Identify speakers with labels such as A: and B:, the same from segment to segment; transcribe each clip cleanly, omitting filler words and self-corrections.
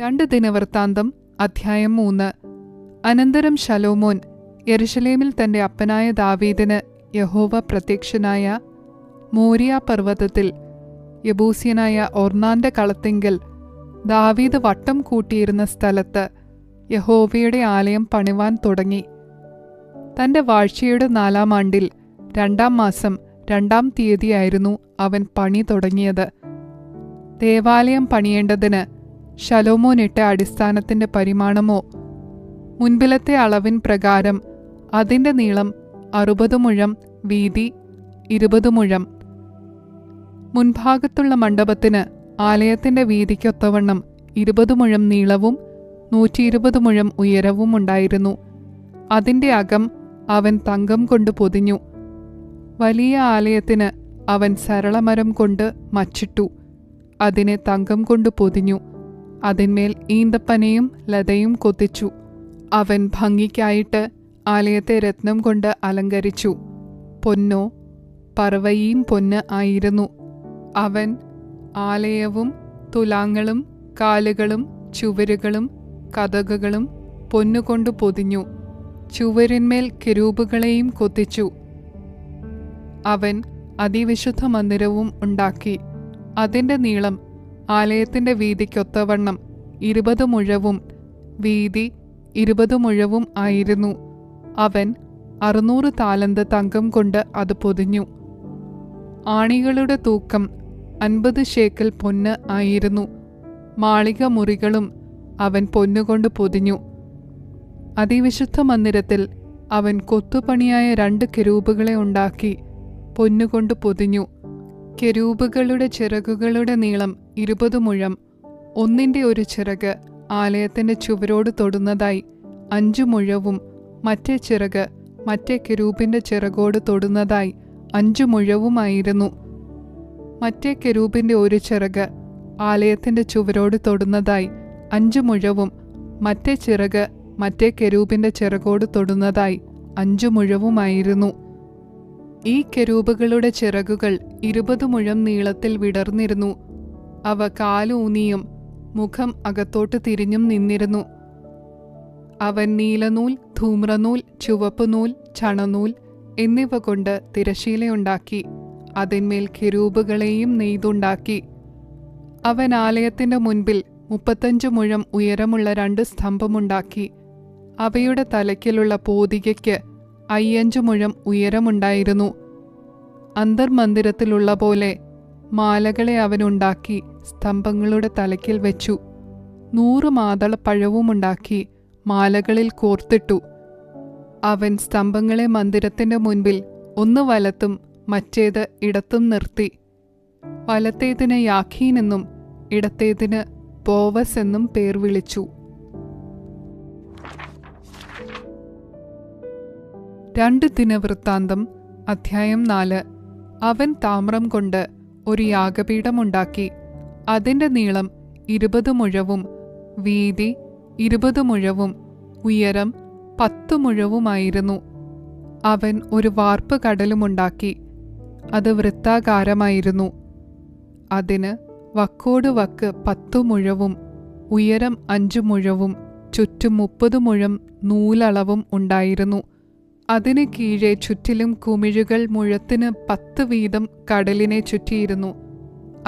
A: 2 ദിനവൃത്താന്തം അധ്യായം 3. അനന്തരം ശലോമോൻ യെരുശലേമിൽ തന്റെ അപ്പനായ ദാവീദിന് യഹോവ പ്രത്യക്ഷനായ മോരിയ പർവ്വതത്തിൽ യെബൂസ്യനായ ഒർന്നാന്റെ കളത്തിങ്കൽ ദാവീദ് വട്ടം കൂട്ടിയിരുന്ന സ്ഥലത്ത് യഹോവയുടെ ആലയം പണിവാൻ തുടങ്ങി. തന്റെ വാഴ്ചയുടെ 4-ാം ആണ്ടിൽ 2-ാം മാസം 2-ാം തീയതിയായിരുന്നു അവൻ പണി തുടങ്ങിയത്. ദേവാലയം പണിയേണ്ടതിന് ശലോമോൻ ഇട്ട അടിസ്ഥാനത്തിന്റെ പരിമാണമോ മുൻപിലത്തെ അളവിൻ പ്രകാരം അതിന്റെ നീളം 60 മുഴം, വീതി 20 മുഴം. മുൻഭാഗത്തുള്ള മണ്ഡപത്തിന് ആലയത്തിന്റെ വീതിക്കൊത്തവണ്ണം 20 മുഴം നീളവും 120 മുഴം ഉയരവും ഉണ്ടായിരുന്നു. അതിന്റെ അകം അവൻ തങ്കം കൊണ്ട് പൊതിഞ്ഞു. വലിയ ആലയത്തിന് അവൻ സരളമരം കൊണ്ട് മച്ചിട്ടു. അതിനെ തങ്കം കൊണ്ട് പൊതിഞ്ഞു. അതിന്മേൽ ഈന്തപ്പനയും ലതയും കൊത്തിച്ചു. അവൻ ഭംഗിക്കായിട്ട് ആലയത്തെ രത്നം കൊണ്ട് അലങ്കരിച്ചു. പൊന്നോ പർവ്വയീം പൊന്ന് ആയിരുന്നു. അവൻ ആലയവും തുലാങ്ങളും കാലുകളും ചുവരുകളും കതകുകളും പൊന്നുകൊണ്ട് പൊതിഞ്ഞു. ചുവരിന്മേൽ കെരൂബുകളെയും കൊത്തിച്ചു. അവൻ അതിവിശുദ്ധ മന്ദിരവും ഉണ്ടാക്കി. അതിന്റെ നീളം ആലയത്തിന്റെ വീതിക്കൊത്തവണ്ണം 20 മുഴവും വീതി 20 മുഴവും ആയിരുന്നു. അവൻ 600 താലന്ത് തങ്കം കൊണ്ട് അത് പൊതിഞ്ഞു. ആണികളുടെ തൂക്കം 50 ശേക്കൽ പൊന്ന് ആയിരുന്നു. മാളിക മുറികളും അവൻ പൊന്നുകൊണ്ട് പൊതിഞ്ഞു. അതിവിശുദ്ധ മന്ദിരത്തിൽ അവൻ കൊത്തുപണിയായ 2 കെരൂബുകളെ ഉണ്ടാക്കി പൊന്നുകൊണ്ട് പൊതിഞ്ഞു. കെരൂബുകളുടെ ചിറകുകളുടെ നീളം 20 മുഴം. ഒന്നിന്റെ ഒരു ചിറക് ആലയത്തിന്റെ ചുവരോട് തൊടുന്നതായി 5 മുഴവും മറ്റേ ചിറക് മറ്റേ കെരൂബിന്റെ ചിറകോട് തൊടുന്നതായി 5 മുഴവുമായിരുന്നു. മറ്റേ കെരൂബിന്റെ ഒരു ചിറക് ആലയത്തിന്റെ ചുവരോട് തൊടുന്നതായി 5 മുഴവും മറ്റേ ചിറക് മറ്റേ കെരൂബിന്റെ ചിറകോട് തൊടുന്നതായി 5 മുഴവുമായിരുന്നു. ഈ കെരൂബുകളുടെ ചിറകുകൾ 20 മുഴം നീളത്തിൽ വിടർന്നിരുന്നു. അവ കാലൂന്നിയും മുഖം അകത്തോട്ട് തിരിഞ്ഞും നിന്നിരുന്നു. അവൻ നീലനൂൽ, ധൂമ്രനൂൽ, ചുവപ്പുനൂൽ, ചണനൂൽ എന്നിവ കൊണ്ട് തിരശീലയുണ്ടാക്കി. അതിന്മേൽ കെരൂബുകളെയും നെയ്തുണ്ടാക്കി. അവൻ ആലയത്തിന്റെ മുൻപിൽ 35 മുഴം ഉയരമുള്ള 2 സ്തംഭമുണ്ടാക്കി. അവയുടെ തലയ്ക്കലുള്ള പോതികയ്ക്ക് 5 മുഴം ഉയരമുണ്ടായിരുന്നു. അന്തർമന്ദിരത്തിലുള്ള പോലെ മാലകളെ അവനുണ്ടാക്കി സ്തംഭങ്ങളുടെ തലയ്ക്കിൽ വെച്ചു. 100 മാതളപ്പഴവുമുണ്ടാക്കി മാലകളിൽ കോർത്തിട്ടു. അവൻ സ്തംഭങ്ങളെ മന്ദിരത്തിന്റെ മുൻപിൽ ഒന്ന് വലത്തും മറ്റേത് ഇടത്തും നിർത്തി. വലത്തേതിന് യാഖീൻ എന്നും ഇടത്തേതിന് ബോവസ് എന്നും പേർ വിളിച്ചു. 2 ദിനവൃത്താന്തം അധ്യായം 4. അവൻ താമ്രം കൊണ്ട് ഒരു യാഗപീഠമുണ്ടാക്കി. അതിന്റെ നീളം 20 മുഴവും വീതി 20 മുഴവും ഉയരം 10 മുഴവുമായിരുന്നു. അവൻ ഒരു വാർപ്പ് കടലുമുണ്ടാക്കി. അത് വൃത്താകാരമായിരുന്നു. അതിന് വക്കോട് വക്ക് 10 മുഴവും ഉയരം 5 മുഴവും ചുറ്റും 30 മുഴം നൂലളവും ഉണ്ടായിരുന്നു. അതിന് കീഴെ ചുറ്റിലും കുമിഴുകൾ മുഴത്തിന് 10 വീതം കടലിനെ ചുറ്റിയിരുന്നു.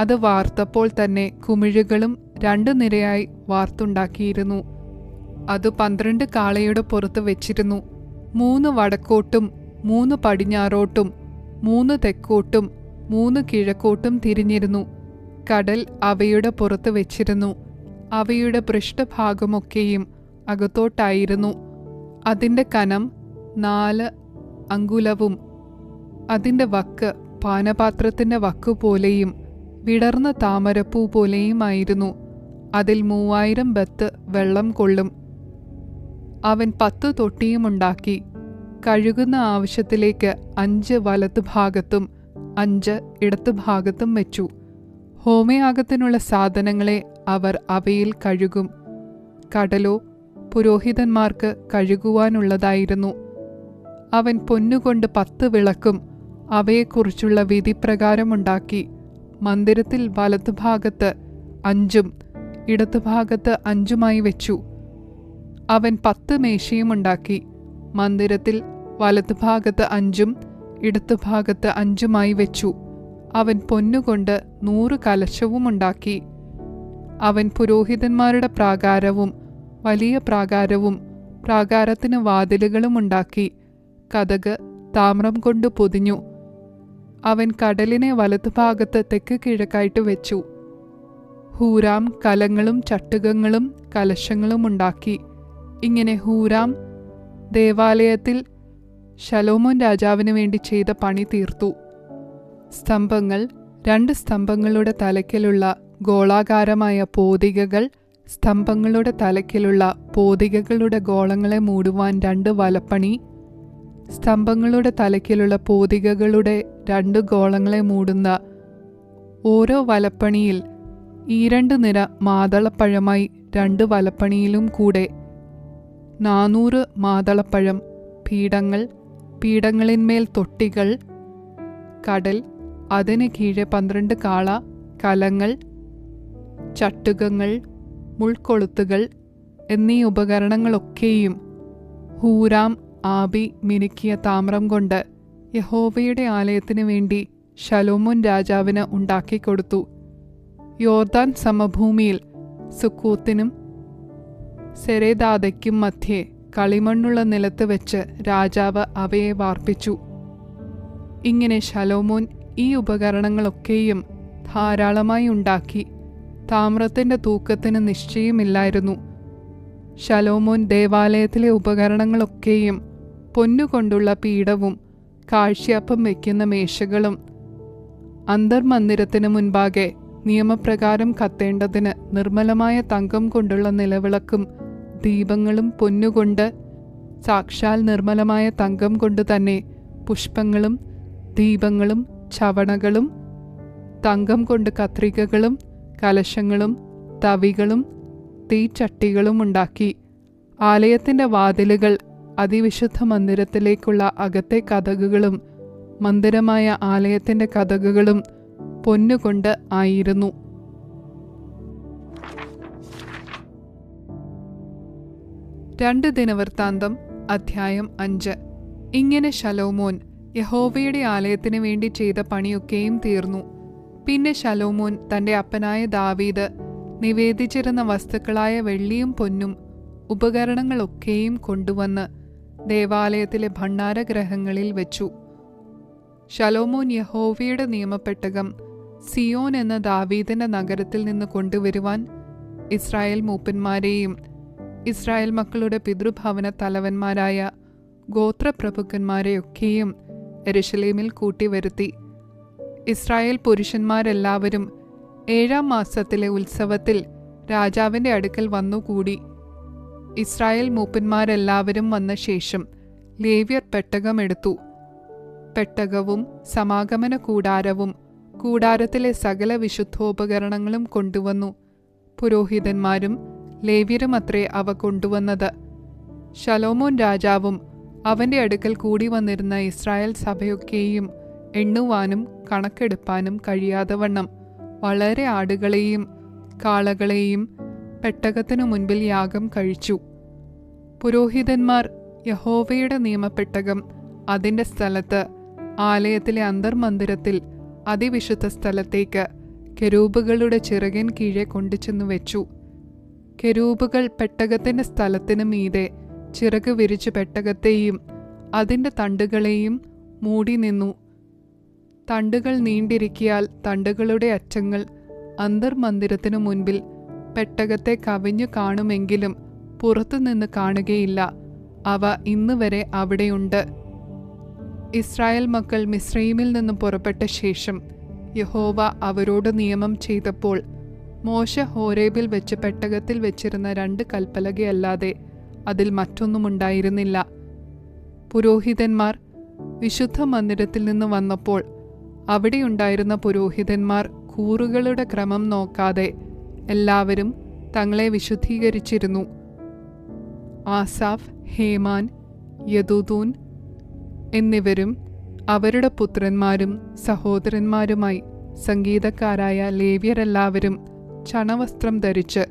A: അത് വാർത്തപ്പോൾ തന്നെ കുമിഴുകളും 2 നിരയായി വാർത്തുണ്ടാക്കിയിരുന്നു. അത് 12 കാളയുടെ പുറത്ത് വെച്ചിരുന്നു. 3 വടക്കോട്ടും 3 പടിഞ്ഞാറോട്ടും 3 തെക്കോട്ടും 3 കിഴക്കോട്ടും തിരിഞ്ഞിരുന്നു. കടൽ അവയുടെ പുറത്ത് വെച്ചിരുന്നു. അവയുടെ പൃഷ്ഠഭാഗമൊക്കെയും അകത്തോട്ടായിരുന്നു. അതിന്റെ കനം 4 അങ്കുലവും അതിന്റെ വക്ക് പാനപാത്രത്തിന്റെ വക്കുപോലെയും വിടർന്ന താമരപ്പൂ പോലെയുമായിരുന്നു. അതിൽ 3000 ബത്ത് വെള്ളം കൊള്ളും. അവൻ 10 തൊട്ടിയുമുണ്ടാക്കി. കഴുകുന്ന ആവശ്യത്തിലേക്ക് 5 വലത്തുഭാഗത്തും 5 ഇടത്തുഭാഗത്തും വെച്ചു. ഹോമയാഗത്തിനുള്ള സാധനങ്ങളെ അവർ അവയിൽ കഴുകും. കടലോ പുരോഹിതന്മാർക്ക് കഴുകുവാനുള്ളതായിരുന്നു. അവൻ പൊന്നുകൊണ്ട് 10 വിളക്കും അവയെക്കുറിച്ചുള്ള വിധിപ്രകാരമുണ്ടാക്കി. മന്ദിരത്തിൽ വലതുഭാഗത്ത് 5-ഉം ഇടത്തുഭാഗത്ത് 5 വെച്ചു. അവൻ 10 മേശയും ഉണ്ടാക്കി. മന്ദിരത്തിൽ വലത്തുഭാഗത്ത് 5 ഇടത്തുഭാഗത്ത് 5 വെച്ചു. അവൻ പൊന്നുകൊണ്ട് 100 കലശവും ഉണ്ടാക്കി. അവൻ പുരോഹിതന്മാരുടെ പ്രാകാരവും വലിയ പ്രാകാരവും പ്രാകാരത്തിന് വാതിലുകളും ഉണ്ടാക്കി. കതക് താമ്രം കൊണ്ട് പൊതിഞ്ഞു. അവൻ കടലിനെ വലത്തുഭാഗത്ത് തെക്ക് കിഴക്കായിട്ട് വെച്ചു. ഹൂരാം കലങ്ങളും ചട്ടുകങ്ങളും കലശങ്ങളും ഉണ്ടാക്കി. ഇങ്ങനെ ഹൂരാം ദേവാലയത്തിൽ ശലോമോൻ രാജാവിന് വേണ്ടി ചെയ്ത പണി തീർത്തു. സ്തംഭങ്ങൾ, 2 സ്തംഭങ്ങളുടെ തലയ്ക്കലുള്ള ഗോളാകാരമായ പോതികകൾ, സ്തംഭങ്ങളുടെ തലയ്ക്കലുള്ള പോതികകളുടെ ഗോളങ്ങളെ മൂടുവാൻ 2 വലപ്പണി, സ്തംഭങ്ങളുടെ തലയ്ക്കലുള്ള പോതികകളുടെ 2 ഗോളങ്ങളെ മൂടുന്ന ഓരോ വലപ്പണിയിൽ 2 നിര മാതളപ്പഴമായി 2 വലപ്പണിയിലും കൂടെ 400 മാതളപ്പഴം, പീഠങ്ങൾ, പീഠങ്ങളിന്മേൽ തൊട്ടികൾ, കടൽ, അതിന് കീഴെ 12 കാള, കലങ്ങൾ, ചട്ടുകങ്ങൾ, മുൾക്കൊളുത്തുകൾ എന്നീ ഉപകരണങ്ങളൊക്കെയും ഹൂരാം ആബി മിനുക്കിയ താമ്രം കൊണ്ട് യഹോവയുടെ ആലയത്തിന് വേണ്ടി ശലോമോൻ രാജാവിന് ഉണ്ടാക്കിക്കൊടുത്തു. യോർദാൻ സമഭൂമിയിൽ സുക്കൂത്തിനും സെരേദാദയ്ക്കും മധ്യേ കളിമണ്ണുള്ള നിലത്ത് വെച്ച് രാജാവ് അവയെ വാർപ്പിച്ചു. ഇങ്ങനെ ശലോമോൻ ഈ ഉപകരണങ്ങളൊക്കെയും ധാരാളമായി ഉണ്ടാക്കി. താമ്രത്തിന്റെ തൂക്കത്തിന് നിശ്ചയമില്ലായിരുന്നു. ശലോമോൻ ദേവാലയത്തിലെ ഉപകരണങ്ങളൊക്കെയും പൊന്നുകൊണ്ടുള്ള പീഠവും കാഴ്ചയപ്പം വയ്ക്കുന്ന മേശകളും അന്തർമന്ദിരത്തിന് മുൻപാകെ നിയമപ്രകാരം കത്തേണ്ടതിന് നിർമ്മലമായ തങ്കം കൊണ്ടുള്ള നിലവിളക്കും ദീപങ്ങളും പൊന്നുകൊണ്ട് സാക്ഷാൽ നിർമ്മലമായ തങ്കം കൊണ്ട് തന്നെ പുഷ്പങ്ങളും ദീപങ്ങളും ചവണകളും തങ്കം കൊണ്ട് കത്രികകളും കലശങ്ങളും തവികളും തീച്ചട്ടികളും ഉണ്ടാക്കി. ആലയത്തിന്റെ വാതിലുകൾ അതിവിശുദ്ധ മന്ദിരത്തിലേക്കുള്ള അകത്തെ കതകുകളും മന്ദിരമായ ആലയത്തിന്റെ കതകുകളും പൊന്നുകൊണ്ട് ആയിരുന്നു. രണ്ട് ദിനവൃത്താന്തം അധ്യായം 5. ഇങ്ങനെ ശലോമോൻ യഹോവയുടെ ആലയത്തിന് വേണ്ടി ചെയ്ത പണിയൊക്കെയും തീർന്നു. പിന്നെ ശലോമോൻ തന്റെ അപ്പനായ ദാവീദ് നിവേദിച്ചിരുന്ന വസ്തുക്കളായ വെള്ളിയും പൊന്നും ഉപകരണങ്ങളൊക്കെയും കൊണ്ടുവന്ന് ദേവാലയത്തിലെ ഭണ്ഡാരഗ്രഹങ്ങളിൽ വെച്ചു. ശലോമോൻ യഹോവയുടെ നിയമപ്പെട്ടകം സിയോൻ എന്ന ദാവീദിന്റെ നഗരത്തിൽ നിന്ന് കൊണ്ടുവരുവാൻ ഇസ്രായേൽ മൂപ്പന്മാരെയും ഇസ്രായേൽ മക്കളുടെ പിതൃഭവന തലവന്മാരായ ഗോത്രപ്രഭുക്കന്മാരെയൊക്കെയും യെരൂശലേമിൽ കൂട്ടിവരുത്തി. ഇസ്രായേൽ പുരുഷന്മാരെല്ലാവരും 7-ാം മാസത്തിലെ ഉത്സവത്തിൽ രാജാവിന്റെ അടുക്കൽ വന്നുകൂടി. ഇസ്രായേൽ മൂപ്പന്മാരെല്ലാവരും വന്ന ശേഷം ലേവ്യർ പെട്ടകമെടുത്തു. പെട്ടകവും സമാഗമന കൂടാരവും കൂടാരത്തിലെ സകല വിശുദ്ധോപകരണങ്ങളും കൊണ്ടുവന്നു. പുരോഹിതന്മാരും ലേവ്യരുമത്രേ അവ കൊണ്ടുവന്നത്. ശലോമോൻ രാജാവും അവന്റെ അടുക്കൽ കൂടി വന്നിരുന്ന ഇസ്രായേൽ സഭയൊക്കെയും എണ്ണുവാനും കണക്കെടുപ്പാനും കഴിയാതെ വണ്ണം വളരെ ആടുകളെയും കാളകളെയും പെട്ടകത്തിനു മുൻപിൽ യാഗം കഴിച്ചു. പുരോഹിതന്മാർ യഹോവയുടെ നിയമപ്പെട്ടകം അതിന്റെ സ്ഥലത്ത് ആലയത്തിലെ അന്തർമന്ദിരത്തിൽ അതിവിശുദ്ധ സ്ഥലത്തേക്ക് കെരൂബുകളുടെ ചിറകിൻ കീഴെ കൊണ്ടുചെന്നു വെച്ചു. കെരൂബുകൾ പെട്ടകത്തിന്റെ സ്ഥലത്തിനു മീതെ ചിറക് വിരിച്ചു പെട്ടകത്തെയും അതിന്റെ തണ്ടുകളെയും മൂടി നിന്നു. തണ്ടുകൾ നീണ്ടിരിക്കിയാൽ തണ്ടുകളുടെ അറ്റങ്ങൾ അന്തർമന്ദിരത്തിനു മുൻപിൽ പെട്ടകത്തെ കവിഞ്ഞു കാണുമെങ്കിലും പുറത്തുനിന്ന് കാണുകയില്ല. അവ ഇന്നുവരെ അവിടെയുണ്ട്. ഇസ്രായേൽ മക്കൾ മിസ്രയീമിൽ നിന്നും പുറപ്പെട്ട ശേഷം യഹോവ അവരോട് നിയമം ചെയ്തപ്പോൾ മോശ ഹോരേബിൽ വെച്ച് പെട്ടകത്തിൽ വെച്ചിരുന്ന 2 കൽപ്പലകയല്ലാതെ അതിൽ മറ്റൊന്നുമുണ്ടായിരുന്നില്ല. പുരോഹിതന്മാർ വിശുദ്ധ മന്ദിരത്തിൽ നിന്ന് വന്നപ്പോൾ അവിടെയുണ്ടായിരുന്ന പുരോഹിതന്മാർ കൂറുകളുടെ ക്രമം നോക്കാതെ എല്ലാവരും തങ്ങളെ വിശുദ്ധീകരിച്ചിരുന്നു. ആസാഫ്, ഹേമാൻ, യദൂതൂൻ എന്നിവരും അവരുടെ പുത്രന്മാരും സഹോദരന്മാരുമായി സംഗീതക്കാരായ ലേവ്യരെല്ലാവരും ചണവസ്ത്രം ധരിച്ച്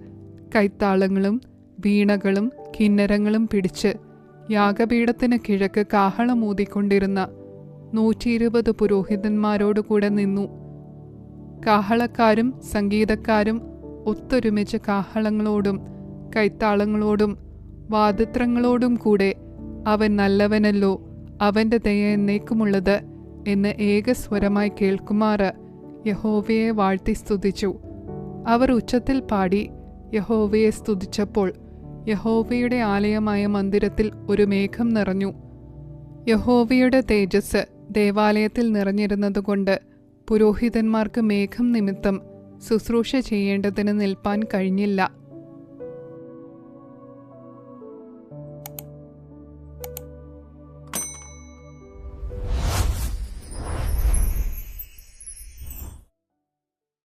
A: കൈത്താളങ്ങളും വീണകളും കിന്നരങ്ങളും പിടിച്ച് യാഗപീഠത്തിന് കിഴക്ക് കാഹളമൂതിക്കൊണ്ടിരുന്ന 120 പുരോഹിതന്മാരോടുകൂടെ നിന്നു. കാഹളക്കാരും സംഗീതക്കാരും ഒത്തൊരുമിച്ച് കാഹളങ്ങളോടും കൈത്താളങ്ങളോടും വാദിത്രങ്ങളോടും കൂടെ അവൻ നല്ലവനല്ലോ, അവൻ്റെ ദയ എന്നേക്കുമുള്ളത് എന്ന് ഏകസ്വരമായി കേൾക്കുമാറ് യഹോവയെ വാഴ്ത്തി സ്തുതിച്ചു. അവർ ഉച്ചത്തിൽ പാടി യഹോവയെ സ്തുതിച്ചപ്പോൾ യഹോവയുടെ ആലയമായ മന്ദിരത്തിൽ ഒരു മേഘം നിറഞ്ഞു. യഹോവയുടെ തേജസ് ദേവാലയത്തിൽ നിറഞ്ഞിരുന്നതുകൊണ്ട് പുരോഹിതന്മാർക്ക് മേഘം നിമിത്തം ശുശ്രൂഷ ചെയ്യേണ്ടതിന് നിൽപ്പാൻ കഴിഞ്ഞില്ല.